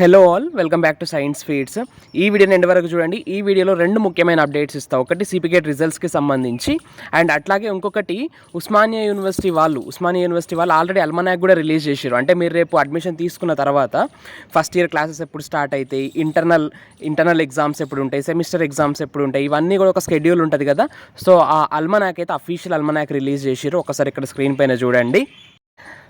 Hello all, welcome back to science feeds. ఈ వీడియోని end వరకు చూడండి. ఈ వీడియోలో రెండు ముఖ్యమైన అప్డేట్స్ ఇస్తా. ఒకటి సిపిగేట్ రిజల్ట్స్కి సంబంధించి, అండ్ అట్లాగే ఇంకొకటి ఉస్మానియా యూనివర్సిటీ వాళ్ళు ఆల్రెడీ అల్మనాక్ కూడా రిలీజ్ చేశారు. అంటే మీరు రేపు అడ్మిషన్ తీసుకున్న తర్వాత ఫస్ట్ ఇయర్ క్లాసెస్ ఎప్పుడు స్టార్ట్ అవుతాయి, ఇంటర్నల్ ఎగ్జామ్స్ ఎప్పుడు ఉంటాయి, సెమిస్టర్ ఎగ్జామ్స్ ఎప్పుడు ఉంటాయి, ఇవన్నీ కూడా ఒక షెడ్యూల్ ఉంటుంది కదా. సో ఆ అల్మనాక్ అయితే అఫీషియల్ అల్మనాక్ రిలీజ్ చేశారు. ఒకసారి ఇక్కడ స్క్రీన్ పైన చూడండి.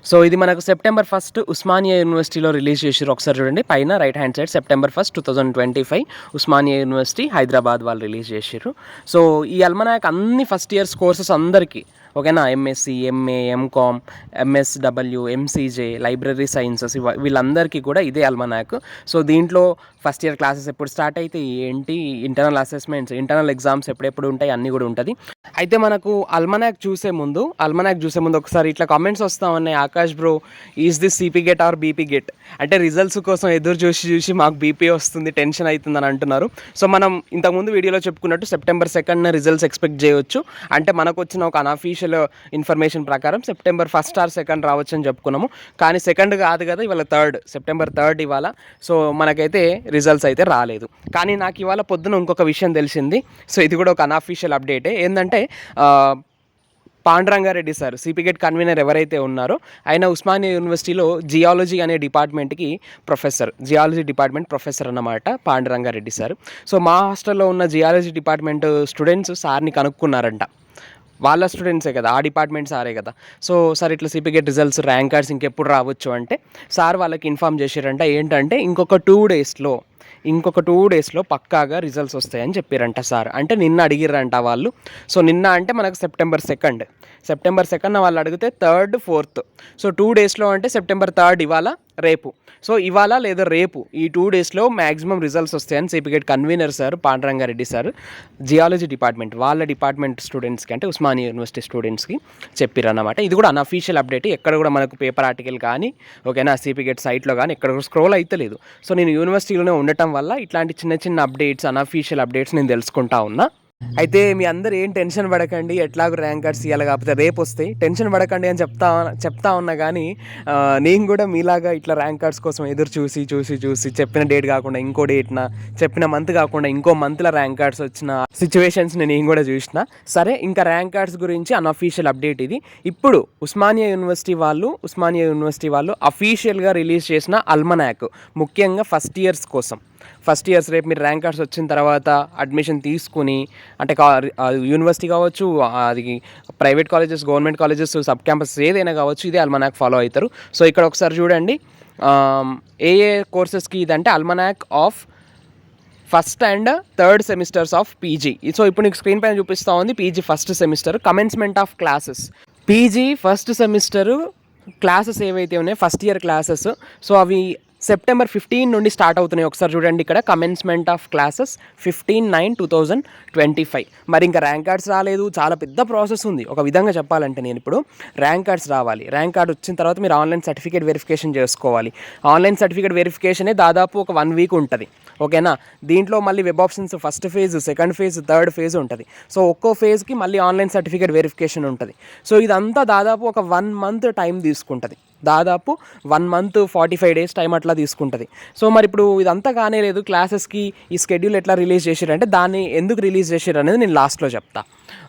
సో ఇది మనకు September 1 ఉస్మానియా యూనివర్సిటీలో రిలీజ్ చేసారు. ఒకసారి చూడండి పైన right hand side September 1, 2025 Osmania university Hyderabad వాళ్ళు రిలీజ్ చేసారు. సో ఈ అల్మనాక్ అన్ని ఫస్ట్ ఇయర్స్ కోర్సెస్ అందరికీ ఓకేనా, MSc, MA, MCom, MSW, MCJ, library sciences వీళ్ళందరికీ కూడా ఇదే అల్మనాక్. సో దీంట్లో ఫస్ట్ ఇయర్ క్లాసెస్ ఎప్పుడు స్టార్ట్ అయితే ఏంటి, ఇంటర్నల్ అసెస్మెంట్స్, ఇంటర్నల్ ఎగ్జామ్స్ ఎప్పుడెప్పుడు ఉంటాయి అన్నీ కూడా ఉంటుంది. అయితే మనకు అల్మనాక్ చూసే ముందు ఒకసారి ఇట్లా కామెంట్స్ వస్తూ ఉన్నాయి, Akash bro is this CP GET or BP GET, అంటే రిజల్ట్స్ కోసం ఎదురు చూసి మాకు బీపీ వస్తుంది, టెన్షన్ అవుతుంది అని అంటున్నారు. సో మనం ఇంతకుముందు వీడియోలో చెప్పుకున్నట్టు September 2 రిజల్ట్స్ ఎక్స్పెక్ట్ చేయవచ్చు. అంటే మనకు వచ్చిన ఒక అనఫీషియల్ ఇన్ఫర్మేషన్ ప్రకారం September 1 or 2 రావచ్చు అని చెప్పుకున్నాము. కానీ 2 కాదు కదా, ఇవాళ September 3 ఇవాళ. సో మనకైతే రిజల్ట్స్ అయితే రాలేదు. కానీ నాకు ఇవాళ పొద్దున ఇంకొక విషయం తెలిసింది. సో ఇది కూడా ఒక అన్అఫీషియల్ అప్డేటే. ఏంటంటే పాండురంగారెడ్డి సార్, సిపిగేట్ కన్వీనర్ ఎవరైతే ఉన్నారో ఆయన ఉస్మానియా యూనివర్సిటీలో జియాలజీ అనే డిపార్ట్మెంట్కి జియాలజీ డిపార్ట్మెంట్ ప్రొఫెసర్ అన్నమాట పాండురంగారెడ్డి సార్. సో మా హాస్టల్లో ఉన్న జియాలజీ డిపార్ట్మెంట్ స్టూడెంట్స్ సార్ని కనుక్కున్నారంట. వాళ్ళ స్టూడెంట్సే కదా, ఆ డిపార్ట్మెంట్ సారే కదా. సో సార్ ఇట్లా సిపిగేట్ రిజల్ట్స్, ర్యాంక్ కార్డ్స్ ఇంకెప్పుడు రావచ్చు అంటే సార్ వాళ్ళకి ఇన్ఫామ్ చేశారంట. ఏంటంటే ఇంకొక 2 డేస్లో పక్కాగా రిజల్ట్స్ వస్తాయని చెప్పారంట సార్. అంటే నిన్న అడిగిర్రంట వాళ్ళు. సో నిన్న అంటే మనకు September 2 వాళ్ళు అడిగితే 3rd, 4th. సో 2 డేస్లో అంటే September 3 ఇవాళ లేదా రేపు ఈ 2 డేస్లో మ్యాక్సిమం రిజల్ట్స్ వస్తాయని CPGET convener sir Panduranga Reddy sir geology department వాళ్ళ డిపార్ట్మెంట్ స్టూడెంట్స్కి, అంటే ఉస్మానియా యూనివర్సిటీ స్టూడెంట్స్కి చెప్పారన్నమాట. ఇది కూడా అన్అఫీషియల్ అప్డేట్. ఎక్కడ కూడా మనకు పేపర్ ఆర్టికల్ కానీ ఓకేనా, సిపిగేట్ సైట్లో కానీ ఎక్కడ కూడా స్క్రోల్ అయితే లేదు. సో నేను యూనివర్సిటీలోనే ఉండటం వల్ల ఇట్లాంటి చిన్న అప్డేట్స్, అన్అఫీషియల్ అప్డేట్స్ నేను తెలుసుకుంటా ఉన్నా. అయితే మీ అందరు ఏం టెన్షన్ పడకండి, ఎట్లాగో ర్యాంక్ కార్డ్స్ ఇవ్వాలి కాకపోతే రేపు వస్తాయి, టెన్షన్ పడకండి అని చెప్తా ఉన్నా. కానీ నేను కూడా మీలాగా ఇట్లా ర్యాంక్ కార్డ్స్ కోసం ఎదురు చూసి చెప్పిన డేట్ కాకుండా ఇంకో డేట్న, చెప్పిన మంత్ కాకుండా ఇంకో మంత్లో ర్యాంక్ కార్డ్స్ వచ్చిన సిచ్యువేషన్స్ నేను కూడా చూసిన. సరే, ఇంకా ర్యాంక్ కార్డ్స్ గురించి అన్అఫీషియల్ అప్డేట్ ఇది. ఇప్పుడు ఉస్మానియా యూనివర్సిటీ వాళ్ళు అఫీషియల్గా రిలీజ్ చేసిన అల్మనాక్, ముఖ్యంగా ఫస్ట్ ఇయర్స్ రేపు మీరు ర్యాంక్ కార్డ్స్ వచ్చిన తర్వాత అడ్మిషన్ తీసుకుని, అంటే యూనివర్సిటీ కావచ్చు, అది private colleges, government colleges, sub campus ఏదైనా కావచ్చు, ఇదే అల్మనాక్ ఫాలో అవుతారు. సో ఇక్కడ ఒకసారి చూడండి ఏ కోర్సెస్కి ఇదంటే almanac of first and third semesters of PG. So ఇప్పుడు నీకు స్క్రీన్ పైన చూపిస్తూ ఉంది PG first semester commencement of classes. PG first semester classes ఏవైతే ఉన్నాయో ఫస్ట్ ఇయర్ క్లాసెస్, సో అవి September 15 నుండి స్టార్ట్ అవుతున్నాయి. ఒకసారి చూడండి ఇక్కడ కమెన్స్మెంట్ ఆఫ్ క్లాసెస్ 15/9/2025. మరి ఇంకా ర్యాంక్ కార్డ్స్ రాలేదు, చాలా పెద్ద ప్రాసెస్ ఉంది. ఒక విధంగా చెప్పాలంటే నేను ఇప్పుడు ర్యాంక్ కార్డ్స్ రావాలి, ర్యాంక్ కార్డ్ వచ్చిన తర్వాత మీరు ఆన్లైన్ సర్టిఫికేట్ వెరిఫికేషన్ చేసుకోవాలి. ఆన్లైన్ సర్టిఫికేట్ వెరిఫికేషనే దాదాపు ఒక 1 వీక్ ఉంటుంది ఓకేనా. దీంట్లో మళ్ళీ web options first phase, second phase, third phase ఉంటుంది. సో ఒక్కో ఫేజ్కి మళ్ళీ ఆన్లైన్ సర్టిఫికేట్ వెరిఫికేషన్ ఉంటుంది. సో ఇదంతా దాదాపు ఒక 1 month టైం తీసుకుంటుంది, దాదాపు 1 month 45 days టైం అట్లా తీసుకుంటుంది. సో మరి ఇప్పుడు ఇదంతా కానే లేదు, క్లాసెస్కి ఈ షెడ్యూల్ ఎట్లా రిలీజ్ చేశారంటే దాన్ని ఎందుకు రిలీజ్ చేశారు అనేది నేను లాస్ట్లో చెప్తా.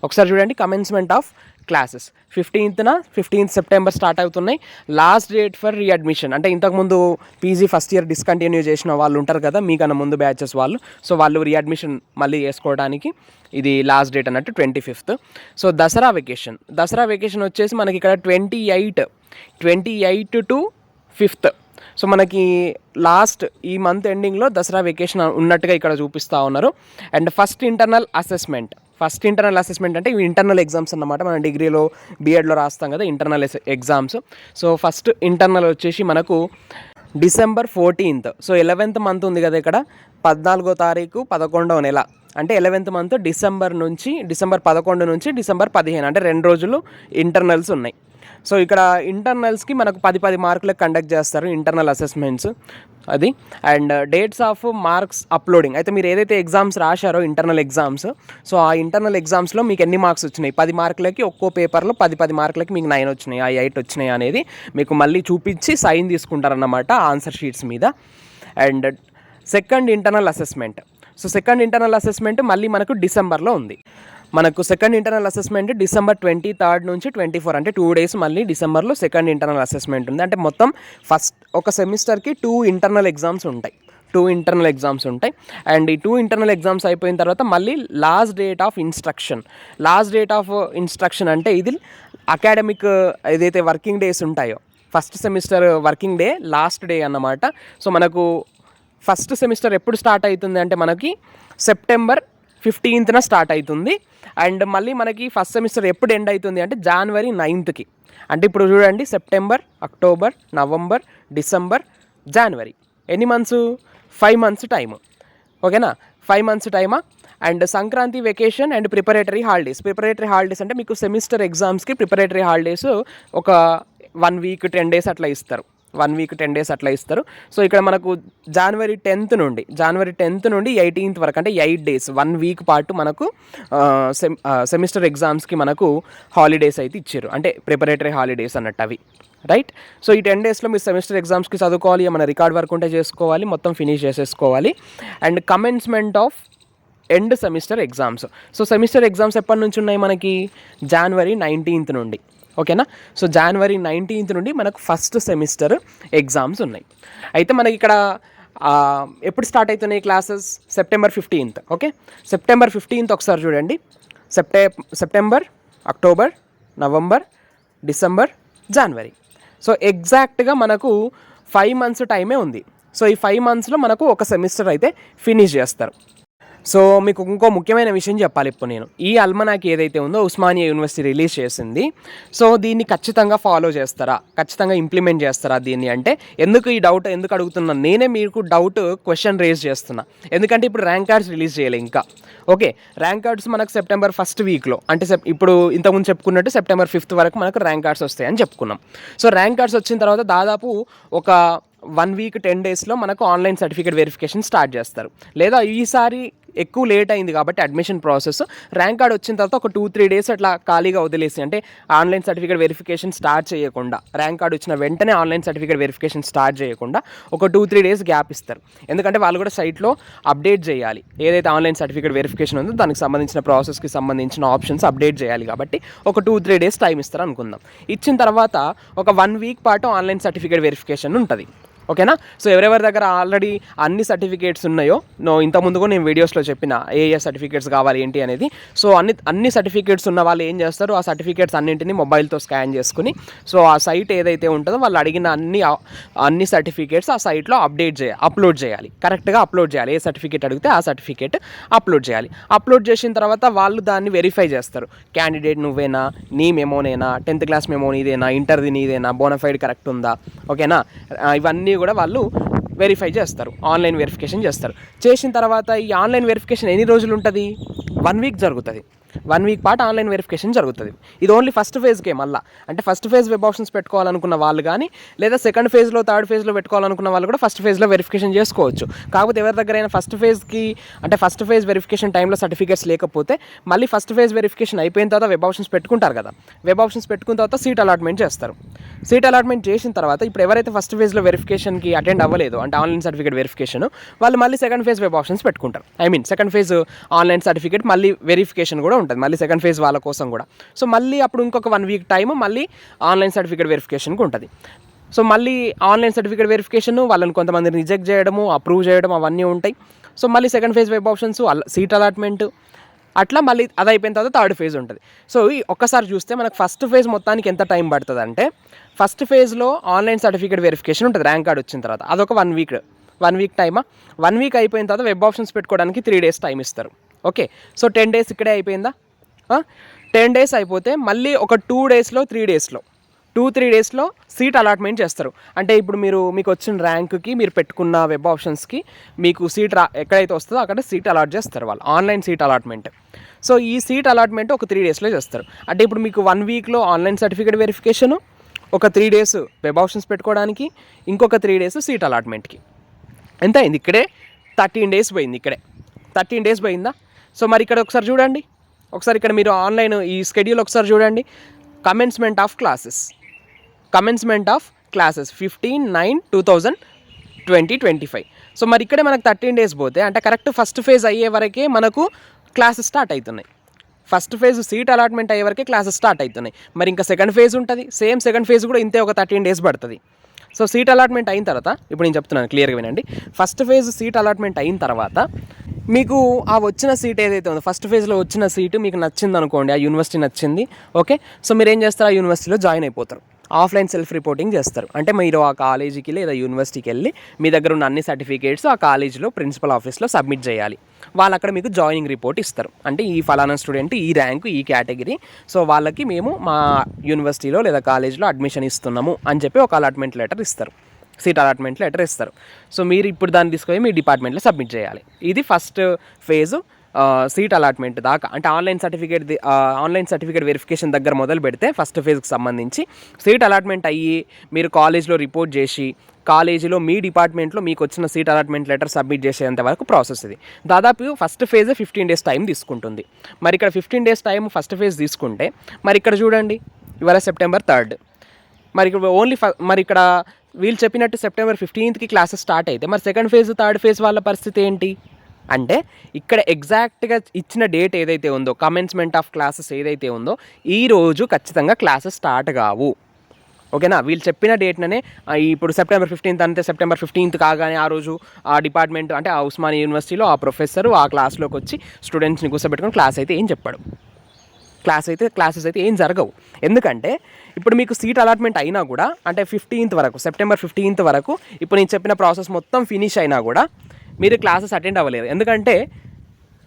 ఒకసారి చూడండి commencement of classes 15th September start అవుతున్నాయి. లాస్ట్ డేట్ ఫర్ రీఅడ్మిషన్, అంటే ఇంతకుముందు పీజీ ఫస్ట్ ఇయర్ డిస్కంటిన్యూ చేసిన వాళ్ళు ఉంటారు కదా, మీకన్నా ముందు బ్యాచెస్ వాళ్ళు, సో వాళ్ళు రీఅడ్మిషన్ మళ్ళీ చేసుకోవడానికి ఇది లాస్ట్ డేట్ అన్నట్టు 25th. సో దసరా వెకేషన్ వచ్చేసి మనకి ఇక్కడ 28 to 5th. సో మనకి లాస్ట్ ఈ మంత్ ఎండింగ్లో దసరా వెకేషన్ ఉన్నట్టుగా ఇక్కడ చూపిస్తూ ఉన్నారు. అండ్ ఫస్ట్ ఇంటర్నల్ అసెస్మెంట్ అంటే ఇవి ఇంటర్నల్ ఎగ్జామ్స్ అన్నమాట. మన డిగ్రీలో బీఎడ్లో రాస్తాం కదా internal exams. So first internal వచ్చేసి మనకు December 14th. So 11th month ఉంది కదా ఇక్కడ, 14వ తారీఖు 11వ నెల, అంటే 11th మంత్ December 11 నుంచి December 15, అంటే 2 రోజులు ఇంటర్నల్స్ ఉన్నాయి. సో ఇక్కడ ఇంటర్నల్స్కి మనకు 10 మార్కులకు కండక్ట్ చేస్తారు ఇంటర్నల్ అసెస్మెంట్స్ అది. And dates of marks uploading, అయితే మీరు ఏదైతే ఎగ్జామ్స్ రాశారో ఇంటర్నల్ ఎగ్జామ్స్, సో ఆ ఇంటర్నల్ ఎగ్జామ్స్లో మీకు ఎన్ని మార్క్స్ వచ్చినాయి, 10 మార్కులకి ఒక్కో పేపర్లో 10 మార్కులకి మీకు 9 వచ్చినాయి, 8 వచ్చినాయి అనేది మీకు మళ్ళీ చూపించి సైన్ తీసుకుంటారన్నమాట ఆన్సర్ షీట్స్ మీద. And second internal assessment. So second internal assessment మళ్ళీ మనకు డిసెంబర్లో ఉంది. మనకు సెకండ్ ఇంటర్నల్ అసెస్మెంట్ December 23 నుంచి 24 అంటే 2 days మళ్ళీ డిసెంబర్లో సెకండ్ ఇంటర్నల్ అసెస్మెంట్ ఉంది. అంటే మొత్తం ఫస్ట్ ఒక సెమిస్టర్కి 2 ఇంటర్నల్ ఎగ్జామ్స్ ఉంటాయి. అండ్ ఈ 2 ఇంటర్నల్ ఎగ్జామ్స్ అయిపోయిన తర్వాత మళ్ళీ లాస్ట్ డేట్ ఆఫ్ ఇన్స్ట్రక్షన్ అంటే ఇది అకాడమిక్ ఏదైతే వర్కింగ్ డేస్ ఉంటాయో first semester working day last day అన్నమాట. సో మనకు ఫస్ట్ సెమిస్టర్ ఎప్పుడు స్టార్ట్ అవుతుంది అంటే మనకి September 15th స్టార్ట్ అవుతుంది. అండ్ మళ్ళీ మనకి ఫస్ట్ సెమిస్టర్ ఎప్పుడు ఎండ్ అవుతుంది అంటే January 9th. అంటే ఇప్పుడు చూడండి, సెప్టెంబర్, అక్టోబర్, నవంబర్, డిసెంబర్, జనవరి, ఎన్ని మంత్స్? 5 months time. ఓకేనా, 5 months టైమా. And Sankranti vacation and preparatory holidays అంటే మీకు సెమిస్టర్ ఎగ్జామ్స్కి ప్రిపరేటరీ హాలిడేస్ ఒక 1 week 10 days అట్లా ఇస్తారు. సో ఇక్కడ మనకు January 10th నుండి 18th వరకు అంటే 8 days 1 week పాటు మనకు సెమిస్టర్ ఎగ్జామ్స్కి మనకు హాలిడేస్ అయితే ఇచ్చారు. అంటే ప్రిపరేటరీ హాలిడేస్ అన్నట్టు అవి, రైట్. సో ఈ 10 daysలో మీరు సెమిస్టర్ ఎగ్జామ్స్కి చదువుకోవాలి, మన రికార్డ్ వర్క్ ఉంటే చేసుకోవాలి, మొత్తం ఫినిష్ చేసేసుకోవాలి. And commencement of end semester exams. So semester exams ఎప్పటి నుంచి ఉన్నాయి మనకి? January 19th నుండి. ఓకేనా. సో January 19th నుండి మనకు ఫస్ట్ సెమిస్టర్ ఎగ్జామ్స్ ఉన్నాయి. అయితే మనకి ఇక్కడ ఎప్పుడు స్టార్ట్ అవుతున్నాయి classes? September 15th. Okay, September 15th ఒకసారి చూడండి. సెప్టెంబర్, అక్టోబర్, నవంబర్, డిసెంబర్, జనవరి. సో ఎగ్జాక్ట్గా మనకు 5 months టైమే ఉంది. సో ఈ 5 monthsలో మనకు ఒక సెమిస్టర్ అయితే ఫినిష్ చేస్తారు. సో మీకు ఇంకో ముఖ్యమైన విషయం చెప్పాలి ఇప్పుడు నేను. ఈ అల్మనాక్ ఏదైతే ఉందో ఉస్మానియా యూనివర్సిటీ రిలీజ్ చేసింది. సో దీన్ని ఖచ్చితంగా ఫాలో చేస్తారా, ఖచ్చితంగా ఇంప్లిమెంట్ చేస్తారా దీన్ని అంటే ఎందుకు ఈ డౌట్ ఎందుకు అడుగుతున్నాను నేనే మీకు క్వశ్చన్ రేజ్ చేస్తున్నా. ఎందుకంటే ఇప్పుడు ర్యాంక్ కార్డ్స్ రిలీజ్ చేయలే ఇంకా. ఓకే, ర్యాంక్ కార్డ్స్ మనకు September 1st weekలో అంటే ఇప్పుడు ఇంతకుముందు చెప్పుకున్నట్టు September 5th వరకు మనకు ర్యాంక్ కార్డ్స్ వస్తాయని చెప్పుకున్నాం. సో ర్యాంక్ కార్డ్స్ వచ్చిన తర్వాత దాదాపు ఒక 1 week 10 daysలో మనకు ఆన్లైన్ సర్టిఫికేట్ వెరిఫికేషన్ స్టార్ట్ చేస్తారు. లేదా ఈసారి ఎక్కువ లేట్ అయింది కాబట్టి అడ్మిషన్ ప్రాసెస్, ర్యాంక్ కార్డ్ వచ్చిన తర్వాత ఒక 2-3 days అట్లా ఖాళీగా వదిలేసి అంటే ఆన్లైన్ సర్టిఫికేట్ వెరిఫికేషన్ స్టార్ట్ చేయకుండా, ర్యాంక్ కార్డ్ వచ్చిన వెంటనే ఆన్లైన్ సర్టిఫికేట్ వెరిఫికేషన్ స్టార్ట్ చేయకుండా ఒక 2-3 days గ్యాప్ ఇస్తారు. ఎందుకంటే వాళ్ళు కూడా సైట్లో అప్డేట్ చేయాలి, ఏదైతే ఆన్లైన్ సర్టిఫికేట్ వెరిఫికేషన్ ఉందో దానికి సంబంధించిన ప్రాసెస్కి సంబంధించిన ఆప్షన్స్ అప్డేట్ చేయాలి. కాబట్టి ఒక 2-3 days టైం ఇస్తారు అనుకుందాం. ఇచ్చిన తర్వాత ఒక 1 week పాటు ఆన్లైన్ సర్టిఫికేట్ వెరిఫికేషన్ ఉంటుంది. ఓకేనా. సో ఎవరెవరి దగ్గర ఆల్రెడీ అన్ని సర్టిఫికేట్స్ ఉన్నాయో, ఇంతకుముందు కూడా నేను వీడియోస్లో చెప్పిన ఏ సర్టిఫికేట్స్ కావాలి ఏంటి అనేది. సో అన్ని సర్టిఫికేట్స్ ఉన్న వాళ్ళు ఏం చేస్తారు, ఆ సర్టిఫికేట్స్ అన్నింటినీ మొబైల్తో స్కాన్ చేసుకుని సో ఆ సైట్ ఏదైతే ఉంటుందో వాళ్ళు అడిగిన అన్ని సర్టిఫికేట్స్ ఆ సైట్లో అప్లోడ్ చేయాలి. కరెక్ట్గా అప్లోడ్ చేయాలి. ఏ సర్టిఫికేట్ అడిగితే ఆ సర్టిఫికేట్ అప్లోడ్ చేయాలి. అప్లోడ్ చేసిన తర్వాత వాళ్ళు దాన్ని వెరిఫై చేస్తారు. క్యాండిడేట్ నువ్వేనా, నీ మెమోనేనా, 10th class మెమో నీదేనా, ఇంటర్ది నీదేనా, బోనఫైడ్ కరెక్ట్ ఉందా, ఓకేనా, ఇవన్నీ కూడా వాళ్ళు వెరిఫై చేస్తారు, ఆన్లైన్ వెరిఫికేషన్ చేస్తారు. చేసిన తర్వాత ఈ ఆన్లైన్ వెరిఫికేషన్ ఎన్ని రోజులు ఉంటుంది? 1 week జరుగుతుంది. 1 week పాటు ఆన్లైన్ వెరిఫికేషన్ జరుగుతుంది. ఇది ఓన్లీ ఫస్ట్ ఫేజ్కే. మళ్ళీ అంటే ఫస్ట్ ఫేజ్ వెబ్ ఆప్షన్స్ పెట్టుకోవాలనుకున్న వాళ్ళు కానీ, లేదా సెకండ్ ఫేజ్లో థర్డ్ ఫేజ్లో పెట్టుకోవాలనుకున్న వాళ్ళు కూడా ఫస్ట్ ఫేజ్లో వెరిఫికేషన్ చేసుకోవచ్చు. కాకపోతే ఎవరి దగ్గర అయినా ఫస్ట్ ఫేజ్ వెరిఫికేషన్ టైంలో సర్టిఫికేట్స్ లేకపోతే మళ్ళీ ఫస్ట్ ఫేజ్ వెరిఫికేషన్ అయిపోయిన తర్వాత వెబ్ ఆప్షన్స్ పెట్టుకుంటారు కదా, వెబ్ ఆప్షన్స్ పెట్టుకున్న తర్వాత సీట్ అలాట్మెంట్ చేస్తారు. సీట్ అలాట్మెంట్ చేసిన తర్వాత ఇప్పుడు ఎవరైతే ఫస్ట్ ఫేజ్లో వెరిఫికేషన్కి అటెండ్ అవ్వలేదు అంటే ఆన్లైన్ సర్టిఫికేట్ వెరిఫికేషన్, వాళ్ళు మళ్ళీ సెకండ్ ఫేజ్ వెబ్ ఆప్షన్స్ పెట్టుకుంటారు. సెకండ్ ఫేజ్ ఆన్లైన్ సర్టిఫికేట్ మళ్ళీ వెరిఫికేషన్ కూడా ఉంటుంది, మళ్ళీ సెకండ్ ఫేజ్ వాళ్ళ కోసం కూడా. సో మళ్ళీ అప్పుడు ఇంకొక 1 week టైం మళ్ళీ ఆన్లైన్ సర్టిఫికేట్ వెరిఫికేషన్కి ఉంటుంది. సో మళ్ళీ ఆన్లైన్ సర్టిఫికేట్ వెరిఫికేషన్ వాళ్ళని కొంతమంది రిజెక్ట్ చేయడము, అప్రూవ్ చేయడం అవన్నీ ఉంటాయి. సో మళ్ళీ second phase web options, seat allotment, అట్లా మళ్ళీ అది అయిపోయిన తర్వాత థర్డ్ ఫేజ్ ఉంటుంది. సో ఒక్కసారి చూస్తే మనకు ఫస్ట్ ఫేజ్ మొత్తానికి ఎంత టైం పడుతుంది అంటే, ఫస్ట్ ఫేజ్లో ఆన్లైన్ సర్టిఫికేట్ వెరిఫికేషన్ ఉంటుంది ర్యాంక్ కార్డ్ వచ్చిన తర్వాత, అదొక 1 week టైమా. 1 week అయిపోయిన తర్వాత వెబ్ ఆప్షన్స్ పెట్టుకోవడానికి 3 days టైం ఇస్తారు. ఓకే, సో 10 days ఇక్కడే అయిపోయిందా? 10 days అయిపోతే మళ్ళీ ఒక 2-3 daysలో సీట్ అలాట్మెంట్ చేస్తారు. అంటే ఇప్పుడు మీకు వచ్చిన ర్యాంక్కి మీరు పెట్టుకున్న వెబ్ ఆప్షన్స్కి మీకు సీట్ ఎక్కడైతే వస్తుందో అక్కడ సీట్ అలాట్ చేస్తారు వాళ్ళు, ఆన్లైన్ సీట్ అలాట్మెంట్. సో ఈ సీట్ అలాట్మెంట్ ఒక 3 daysలో చేస్తారు. అంటే ఇప్పుడు మీకు 1 weekలో ఆన్లైన్ సర్టిఫికేట్ వెరిఫికేషను, ఒక 3 days వెబ్ ఆప్షన్స్ పెట్టుకోవడానికి, ఇంకొక 3 days సీట్ అలాట్మెంట్కి. ఎంత అయింది? ఇక్కడే 13 days పోయింది. ఇక్కడే 13 days పోయిందా? సో మరి ఇక్కడ ఒకసారి చూడండి, ఒకసారి ఇక్కడ మీరు ఆన్లైన్ ఈ స్కెడ్యూల్ ఒకసారి చూడండి. Commencement of classes 15/9/2025. సో మరి ఇక్కడే మనకు 13 days పోతే అంటే కరెక్ట్ ఫస్ట్ ఫేజ్ అయ్యే వరకే మనకు క్లాసెస్ స్టార్ట్ అవుతున్నాయి. ఫస్ట్ ఫేజ్ సీట్ అలాట్మెంట్ అయ్యే వరకే క్లాసెస్ స్టార్ట్ అవుతున్నాయి. మరి ఇంకా సెకండ్ ఫేజ్ ఉంటుంది, సేమ్ సెకండ్ ఫేజ్ కూడా ఇంతే ఒక 13 days పడుతుంది. సో సీట్ అలాట్మెంట్ అయిన తర్వాత ఇప్పుడు నేను చెప్తున్నాను క్లియర్గా వినండి. ఫస్ట్ ఫేజ్ సీట్ అలాట్మెంట్ అయిన తర్వాత మీకు ఆ వచ్చిన సీట్ ఏదైతే ఉందో ఫస్ట్ ఫేజ్లో వచ్చిన సీటు మీకు నచ్చింది అనుకోండి, ఆ యూనివర్సిటీ నచ్చింది, ఓకే. సో మీరు ఏం చేస్తారు, ఆ యూనివర్సిటీలో జాయిన్ అయిపోతారు. ఆఫ్లైన్ సెల్ఫ్ రిపోర్టింగ్ చేస్తారు. అంటే మీరు ఆ కాలేజీకి లేదా యూనివర్సిటీకి వెళ్ళి మీ దగ్గర ఉన్న అన్ని సర్టిఫికేట్స్ ఆ కాలేజీలో ప్రిన్సిపల్ ఆఫీస్లో సబ్మిట్ చేయాలి. వాళ్ళు అక్కడ మీకు జాయినింగ్ రిపోర్ట్ ఇస్తారు. అంటే ఈ ఫలానా స్టూడెంట్ ఈ ర్యాంకు ఈ కేటగిరీ, సో వాళ్ళకి మేము మా యూనివర్సిటీలో లేదా కాలేజీలో అడ్మిషన్ ఇస్తున్నాము అని చెప్పి ఒక అలాట్మెంట్ లెటర్ ఇస్తారు, సీట్ అలాట్మెంట్ లెటర్ ఇస్తారు. సో మీరు ఇప్పుడు దాన్ని తీసుకొని మీ డిపార్ట్మెంట్లో సబ్మిట్ చేయాలి. ఇది ఫస్ట్ ఫేజు సీట్ అలాట్మెంట్ దాకా. అంటే ఆన్లైన్ సర్టిఫికేట్ వెరిఫికేషన్ దగ్గర మొదలు పెడితే ఫస్ట్ ఫేజ్కి సంబంధించి సీట్ అలాట్మెంట్ అయ్యి మీరు కాలేజ్లో రిపోర్ట్ చేసి కాలేజీలో మీ డిపార్ట్మెంట్లో మీకు వచ్చిన సీట్ అలాట్మెంట్ లెటర్ సబ్మిట్ చేసేంత వరకు ప్రాసెస్ ఇది. దాదాపు ఫస్ట్ ఫేజ్ 15 days టైం తీసుకుంటుంది. మరి ఇక్కడ 15 days టైం ఫస్ట్ ఫేజ్ తీసుకుంటే మరి ఇక్కడ చూడండి, ఇవాళ September 3rd. మరి ఇక్కడ మరి ఇక్కడ వీళ్ళు చెప్పినట్టు September 15th క్లాసెస్ స్టార్ట్ అయితే మరి సెకండ్ ఫేజ్ థర్డ్ ఫేజ్ వాళ్ళ పరిస్థితి ఏంటి అంటే ఇక్కడ ఎగ్జాక్ట్గా ఇచ్చిన డేట్ ఏదైతే ఉందో, కమెన్స్మెంట్ ఆఫ్ క్లాసెస్ ఏదైతే ఉందో ఈ రోజు ఖచ్చితంగా క్లాసెస్ స్టార్ట్ కావు. ఓకేనా, వీళ్ళు చెప్పిన డేట్ననే ఇప్పుడు September 15th అంటే September 15th కాగానే ఆ రోజు ఆ డిపార్ట్మెంట్ అంటే ఆ ఉస్మానియా యూనివర్సిటీలో ఆ ప్రొఫెసర్ ఆ క్లాస్లోకి వచ్చి స్టూడెంట్స్ని కూర్చోబెట్టుకొని క్లాస్ అయితే ఏం చెప్పాడు, క్లాసెస్ అయితే ఏం జరగవు. ఎందుకంటే ఇప్పుడు మీకు సీట్ అలాట్మెంట్ అయినా కూడా అంటే 15th వరకు September 15th వరకు ఇప్పుడు నేను చెప్పిన ప్రాసెస్ మొత్తం ఫినిష్ అయినా కూడా మీరు క్లాసెస్ అటెండ్ అవ్వలేరు. ఎందుకంటే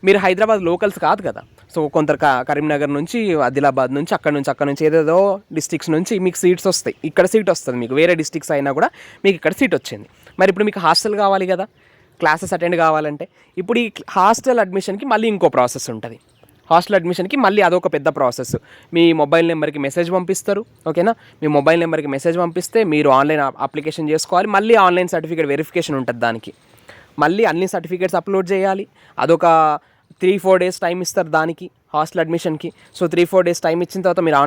మీరు హైదరాబాద్ లోకల్స్ కాదు కదా. సో కొందరు కరీంనగర్ నుంచి, ఆదిలాబాద్ నుంచి, అక్కడ నుంచి ఏదేదో డిస్ట్రిక్ట్స్ నుంచి మీకు సీట్స్ వస్తాయి. ఇక్కడ సీట్ వస్తుంది మీకు, వేరే డిస్ట్రిక్ట్స్ అయినా కూడా మీకు ఇక్కడ సీట్ వచ్చింది. మరి ఇప్పుడు మీకు హాస్టల్ కావాలి కదా క్లాసెస్ అటెండ్ కావాలంటే. ఇప్పుడు ఈ హాస్టల్ అడ్మిషన్కి మళ్ళీ ఇంకో ప్రాసెస్ ఉంటుంది. హాస్టల్ అడ్మిషన్కి మళ్ళీ అదొక పెద్ద ప్రాసెస్. మీ మొబైల్ నెంబర్కి మెసేజ్ పంపిస్తారు, ఓకేనా. మీ మొబైల్ నెంబర్కి మెసేజ్ పంపిస్తే మీరు ఆన్లైన్ అప్లికేషన్ చేసుకోవాలి. మళ్ళీ ఆన్లైన్ సర్టిఫికేట్ వెరిఫికేషన్ ఉంటుంది, దానికి మళ్ళీ అన్ని సర్టిఫికేట్స్ అప్లోడ్ చేయాలి. అదొక 3-4 days టైం ఇస్తారు దానికి, హాస్టల్ అడ్మిషన్కి. సో 3-4 days టైం ఇచ్చిన తర్వాత మీరు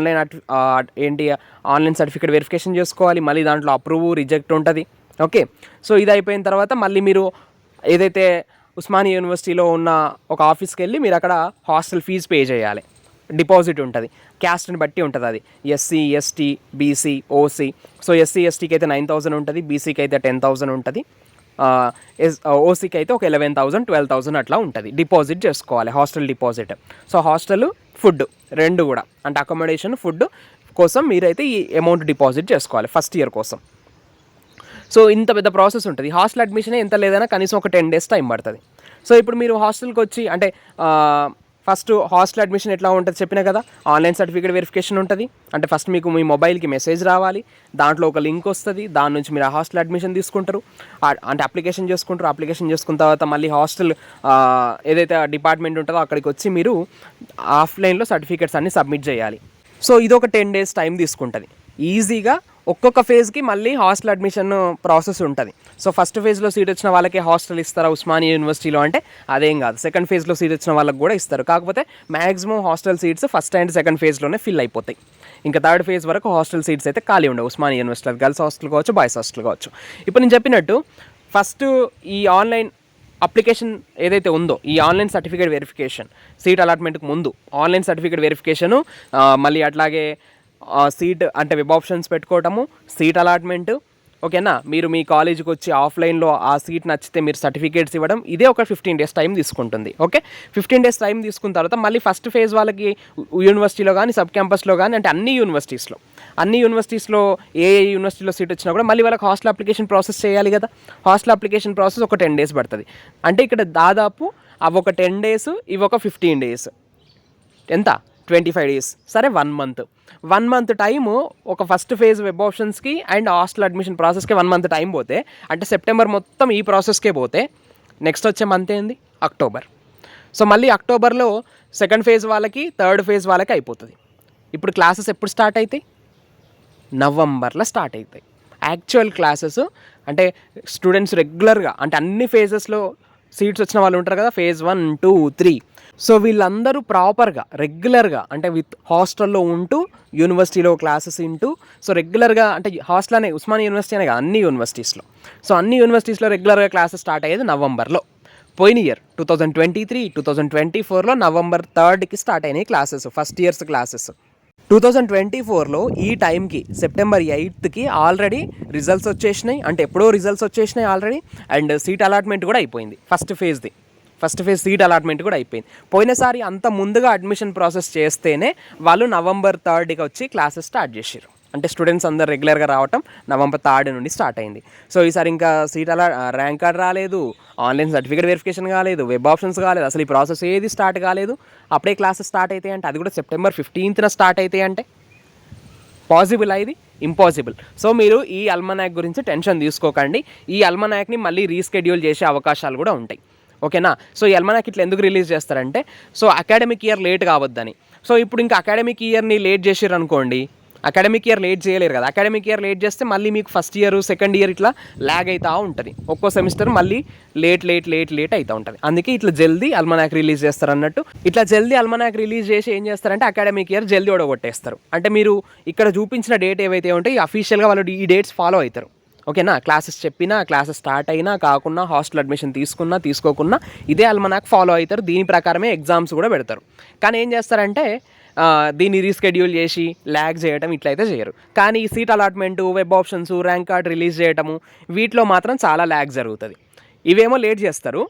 ఆన్లైన్ సర్టిఫికేట్ వెరిఫికేషన్ చేసుకోవాలి. మళ్ళీ దాంట్లో అప్రూవ్ రిజెక్ట్ ఉంటుంది, ఓకే. సో ఇది అయిపోయిన తర్వాత మళ్ళీ మీరు ఏదైతే ఉస్మానియా యూనివర్సిటీలో ఉన్న ఒక ఆఫీస్కి వెళ్ళి మీరు అక్కడ హాస్టల్ ఫీజు పే చేయాలి. డిపాజిట్ ఉంటుంది, క్యాస్ట్ని బట్టి ఉంటుంది. అది SC ST BC OC. So SC STకి అయితే 9,000 ఉంటుంది, BCకి అయితే 10,000 ఉంటుంది, OCకి అయితే ఒక 11,000 12,000 అట్లా ఉంటుంది. డిపాజిట్ చేసుకోవాలి, hostel deposit. So hostel food రెండు కూడా, అంటే అకామిడేషన్ ఫుడ్ కోసం మీరైతే ఈ అమౌంట్ డిపాజిట్ చేసుకోవాలి ఫస్ట్ ఇయర్ కోసం. సో ఇంత పెద్ద ప్రాసెస్ ఉంటుంది. హాస్టల్ అడ్మిషన్ ఎంత లేదన్నా కనీసం ఒక 10 days టైం పడుతుంది. సో ఇప్పుడు మీరు హాస్టల్కి వచ్చి అంటే ఫస్ట్ హాస్టల్ అడ్మిషన్ ఎట్లా ఉంటుంది చెప్పినా కదా, ఆన్లైన్ సర్టిఫికేట్ వెరిఫికేషన్ ఉంటుంది. అంటే ఫస్ట్ మీకు మీ మొబైల్కి మెసేజ్ రావాలి, దాంట్లో ఒక లింక్ వస్తుంది, దాని నుంచి మీరు ఆ హాస్టల్ అడ్మిషన్ తీసుకుంటారు, అంటే అప్లికేషన్ చేసుకుంటారు. అప్లికేషన్ చేసుకున్న తర్వాత మళ్ళీ హాస్టల్ ఏదైతే డిపార్ట్మెంట్ ఉంటుందో అక్కడికి వచ్చి మీరు ఆఫ్లైన్లో సర్టిఫికేట్స్ అన్ని సబ్మిట్ చేయాలి. సో ఇది ఒక 10 days టైం తీసుకుంటుంది. ఈజీగా ఒక్కొక్క ఫేజ్కి మళ్ళీ హాస్టల్ అడ్మిషన్ ప్రాసెస్ ఉంటుంది. సో ఫస్ట్ ఫేజ్లో సీట్ వచ్చిన వాళ్ళకి హాస్టల్ ఇస్తారా ఉస్మానియా యూనివర్సిటీలో అంటే అదేం కాదు. సెకండ్ ఫేజ్లో సీట్ వచ్చిన వాళ్ళకి కూడా ఇస్తారు. కాకపోతే maximum hostel seats first and second ఫేజ్లోనే ఫిల్ అయిపోతాయి. ఇంకా థర్డ్ ఫేజ్ వరకు హాస్టల్ సీట్స్ అయితే ఖాళీ ఉండవు ఉస్మానియా యూనివర్సిటీలో. గర్ల్స్ హాస్టల్ కావచ్చు, బాయ్స్ హాస్టల్ కావచ్చు. ఇప్పుడు నేను చెప్పినట్టు ఫస్ట్ ఈ ఆన్లైన్ అప్లికేషన్ ఏదైతే ఉందో, ఈ ఆన్లైన్ సర్టిఫికేట్ వెరిఫికేషన్ సీట్ అలాట్మెంట్కి ముందు ఆన్లైన్ సర్టిఫికేట్ వెరిఫికేషను, మళ్ళీ అట్లాగే సీట్ అంటే వెబ్ ఆప్షన్స్ పెట్టుకోవటము, సీట్ అలాట్మెంట్, ఓకేనా. మీరు మీ కాలేజీకి వచ్చి ఆఫ్లైన్లో ఆ సీట్ నచ్చితే మీరు సర్టిఫికేట్స్ ఇవ్వడం, ఇదే ఒక 15 days టైం తీసుకుంటుంది, ఓకే. 15 days టైం తీసుకున్న తర్వాత మళ్ళీ ఫస్ట్ ఫేజ్ వాళ్ళకి యూనివర్సిటీలో కానీ సబ్ క్యాంపస్లో కానీ అంటే అన్ని యూనివర్సిటీస్లో ఏ యూనివర్సిటీలో సీట్ వచ్చినా కూడా మళ్ళీ వాళ్ళకి హాస్టల్ అప్లికేషన్ ప్రాసెస్ చేయాలి కదా. హాస్టల్ అప్లికేషన్ ప్రాసెస్ ఒక 10 days పడుతుంది. అంటే ఇక్కడ దాదాపు అవి ఒక 10 days, ఇవి ఒక 15 days, ఎంత 25 days, సరే 1 month టైము ఒక ఫస్ట్ ఫేజ్ వెబ్ ఆప్షన్స్కి అండ్ హాస్టల్ అడ్మిషన్ ప్రాసెస్కి 1 month టైం పోతే, అంటే సెప్టెంబర్ మొత్తం ఈ ప్రాసెస్కే పోతే నెక్స్ట్ వచ్చే మంత్ ఏంది అక్టోబర్. సో మళ్ళీ అక్టోబర్లో సెకండ్ ఫేజ్ వాళ్ళకి థర్డ్ ఫేజ్ వాళ్ళకి అయిపోతుంది. ఇప్పుడు క్లాసెస్ ఎప్పుడు స్టార్ట్ అవుతాయి, నవంబర్లో స్టార్ట్ అవుతాయి యాక్చువల్ క్లాసెస్. అంటే స్టూడెంట్స్ రెగ్యులర్గా అంటే అన్ని ఫేజెస్లో సీట్స్ వచ్చిన వాళ్ళు ఉంటారు కదా, ఫేజ్ 1, 2, 3. సో వీళ్ళందరూ ప్రాపర్గా రెగ్యులర్గా అంటే విత్ హాస్టల్లో ఉంటూ యూనివర్సిటీలో క్లాసెస్ వింటూ, సో రెగ్యులర్గా అంటే హాస్టల్ అనే ఉస్మానియా యూనివర్సిటీ అనే అన్ని యూనివర్సిటీస్లో, సో అన్ని యూనివర్సిటీస్లో రెగ్యులర్గా క్లాసెస్ స్టార్ట్ అయ్యేది నవంబర్లో. పోయిన ఇయర్ 2023, 2024లో నవంబర్ 3కి స్టార్ట్ అయినాయి క్లాసెస్, ఫస్ట్ ఇయర్స్ క్లాసెస్. 2024లో ఈ టైంకి సెప్టెంబర్ 8కి ఆల్రెడీ రిజల్ట్స్ వచ్చేసినాయి, అంటే ఎప్పుడో రిజల్ట్స్ వచ్చేసినాయి ఆల్రెడీ. అండ్ సీట్ అలాట్మెంట్ కూడా అయిపోయింది, ఫస్ట్ ఫేజ్ సీట్ అలాట్మెంట్ కూడా అయిపోయింది. పోయినసారి అంత ముందుగా అడ్మిషన్ ప్రాసెస్ చేస్తేనే వాళ్ళు నవంబర్ 3కి వచ్చి క్లాసెస్ స్టార్ట్ చేశారు. అంటే స్టూడెంట్స్ అందరు రెగ్యులర్గా రావటం నవంబర్ 3 నుండి స్టార్ట్ అయింది. సో ఈసారి ఇంకా ర్యాంక్ కార్డ్ రాలేదు, ఆన్లైన్ సర్టిఫికేట్ వెరిఫికేషన్ కాలేదు, వెబ్ ఆప్షన్స్ కాలేదు, అసలు ఈ ప్రాసెస్ ఏది స్టార్ట్ కాలేదు. అప్పుడే క్లాసెస్ స్టార్ట్ అవుతాయి అంటే, అది కూడా సెప్టెంబర్ 15న స్టార్ట్ అవుతాయి అంటే పాసిబుల్ ఇది? ఇంపాసిబుల్. సో మీరు ఈ అల్మనాక్ గురించి టెన్షన్ తీసుకోకండి. ఈ అల్మనాక్ని మళ్ళీ రీస్కెడ్యూల్ చేసే అవకాశాలు కూడా ఉంటాయి. ఓకేనా? సో ఈ అల్మనాక్ ఇట్లా ఎందుకు రిలీజ్ చేస్తారంటే, సో అకాడమిక్ ఇయర్ లేట్ కావద్దని. సో ఇప్పుడు ఇంకా అకాడమిక్ ఇయర్ని లేట్ చేసారు అనుకోండి, అకాడమిక్ ఇయర్ లేట్ చేయలేరు కదా. అకాడమిక్ ఇయర్ లేట్ చేస్తే మళ్ళీ మీకు ఫస్ట్ ఇయర్, సెకండ్ ఇయర్ ఇట్లా ల్యాగ్ అవుతూ ఉంటుంది. ఒక్కో సెమిస్టర్ మళ్ళీ లేట్ అవుతూ ఉంటుంది. అందుకే ఇట్లా జల్దీ అల్మనాక్ రిలీజ్ చేస్తారు అన్నట్టు. ఇట్లా జల్దీ అల్మనాక్ రిలీజ్ చేసి ఏం చేస్తారంటే అకాడమిక్ ఇయర్ జల్దీ ఓడగొట్టేస్తారు. అంటే మీరు ఇక్కడ చూపించిన డేట్ ఏవైతే ఉంటాయి అఫీషియల్గా వాళ్ళు ఈ డేట్స్ ఫాలో అవుతారు. ఓకేనా? క్లాసెస్ చెప్పినా, క్లాసెస్ స్టార్ట్ అయినా కాకుండా, హాస్టల్ అడ్మిషన్ తీసుకున్నా తీసుకోకున్నా ఇదే అల్మనాక్ ఫాలో అవుతారు. దీని ప్రకారమే ఎగ్జామ్స్ కూడా పెడతారు. కానీ ఏం చేస్తారంటే దీన్ని రీస్కెడ్యూల్ చేసి ల్యాగ్ చేయడం ఇట్లయితే చేయరు. కానీ ఈ seat allotment, web options, rank card release చేయటము వీటిలో మాత్రం చాలా ల్యాగ్ జరుగుతుంది. ఇవేమో లేట్ చేస్తారు,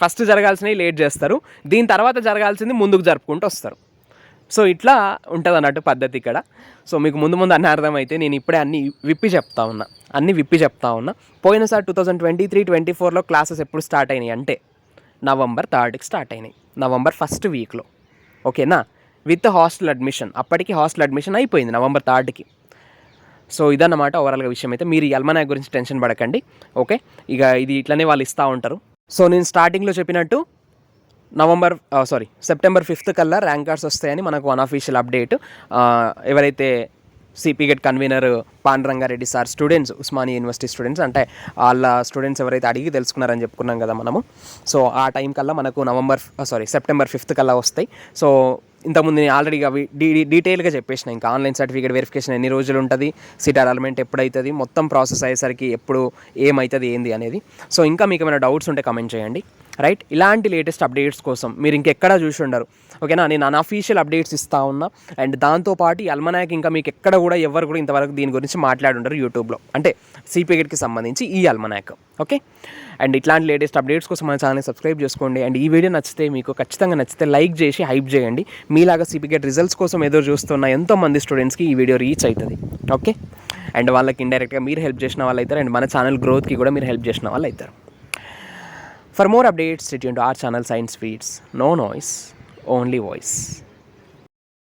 ఫస్ట్ జరగాల్సినవి లేట్ చేస్తారు, దీని తర్వాత జరగాల్సింది ముందుకు జరుపుకుంటూ వస్తారు. సో ఇట్లా ఉంటుంది అన్నట్టు పద్ధతి ఇక్కడ. సో మీకు ముందు అన్నీ అర్థమైతే నేను ఇప్పుడే అన్నీ విప్పి చెప్తా ఉన్నా. పోయినసారి 2023-24లో క్లాసెస్ ఎప్పుడు స్టార్ట్ అయినాయి అంటే నవంబర్ 3కి స్టార్ట్ అయినాయి, నవంబర్ 1st వీక్లో. ఓకేనా? With hostel admission. అప్పటికి హాస్టల్ అడ్మిషన్ అయిపోయింది నవంబర్ 3కి. సో ఇదన్నమాట ఓవరాల్గా విషయం. అయితే మీరు ఈ అల్మనాక్ గురించి టెన్షన్ పడకండి. ఓకే, ఇక ఇది ఇట్లనే వాళ్ళు ఇస్తూ ఉంటారు. సో నేను స్టార్టింగ్లో చెప్పినట్టు సెప్టెంబర్ 5th కల్లా ర్యాంక్ కార్డ్స్ వస్తాయని మనకు అన్అఫీషియల్ అప్డేట్. ఎవరైతే సిపిగెట్ convener Panduranga Reddy sir students, Osmania university students, అంటే వాళ్ళ స్టూడెంట్స్ ఎవరైతే అడిగి తెలుసుకున్నారని చెప్పుకున్నాం కదా మనము. సో ఆ టైం కల్లా మనకు సెప్టెంబర్ 5th కల్లా వస్తాయి. సో ఇంతకుముందు నేను ఆల్రెడీ అవి డీటెయిల్గా చెప్పేసిన. ఇంకా ఆన్లైన్ సర్టిఫికేట్ వెరిఫికేషన్ ఎన్ని రోజులు ఉంటుంది, సీట్ అలాట్మెంట్ ఎప్పుడవుతుంది, మొత్తం ప్రాసెస్ అయ్యేసరికి ఎప్పుడు ఏమవుతుంది ఏంది అనేది. సో ఇంకా మీకు ఏమైనా డౌట్స్ ఉంటే కమెంట్ చేయండి. రైట్, ఇలాంటి లేటెస్ట్ అప్డేట్స్ కోసం మీరు ఇంకెక్కడా చూసి ఉండరు. ఓకేనా? నేను అన్అఫీషియల్ అప్డేట్స్ ఇస్తూ ఉన్నా. అండ్ దాంతోపాటు ఈ అల్మనాక్ ఇంకా మీకు ఎక్కడ కూడా ఎవరు కూడా ఇంతవరకు దీని గురించి మాట్లాడుండరు యూట్యూబ్లో, అంటే సిపిగెట్కి సంబంధించి ఈ అల్మనాక్. ఓకే, అండ్ ఇట్లాంటి లేటెస్ట్ అప్డేట్స్ కోసం మన ఛానల్ని సబ్స్క్రైబ్ చేసుకోండి. అండ్ ఈ వీడియో నచ్చితే, మీకు ఖచ్చితంగా నచ్చితే లైక్ చేసి హైప్ చేయండి. మీలాగా సిపిగెట్ రిజల్ట్స్ కోసం ఎదురు చూస్తున్న ఎంతోమంది స్టూడెంట్స్కి ఈ వీడియో రీచ్ అవుతుంది. ఓకే, అండ్ వాళ్ళకి ఇండైరెక్ట్గా మీరు హెల్ప్ చేసిన వాళ్ళు అవుతారు, అండ్ మన ఛానల్ గ్రోత్కి కూడా మీరు హెల్ప్ చేసిన వాళ్ళు అవుతారు. For more updates, stay tuned to our channel Science Feeds. No noise, only voice.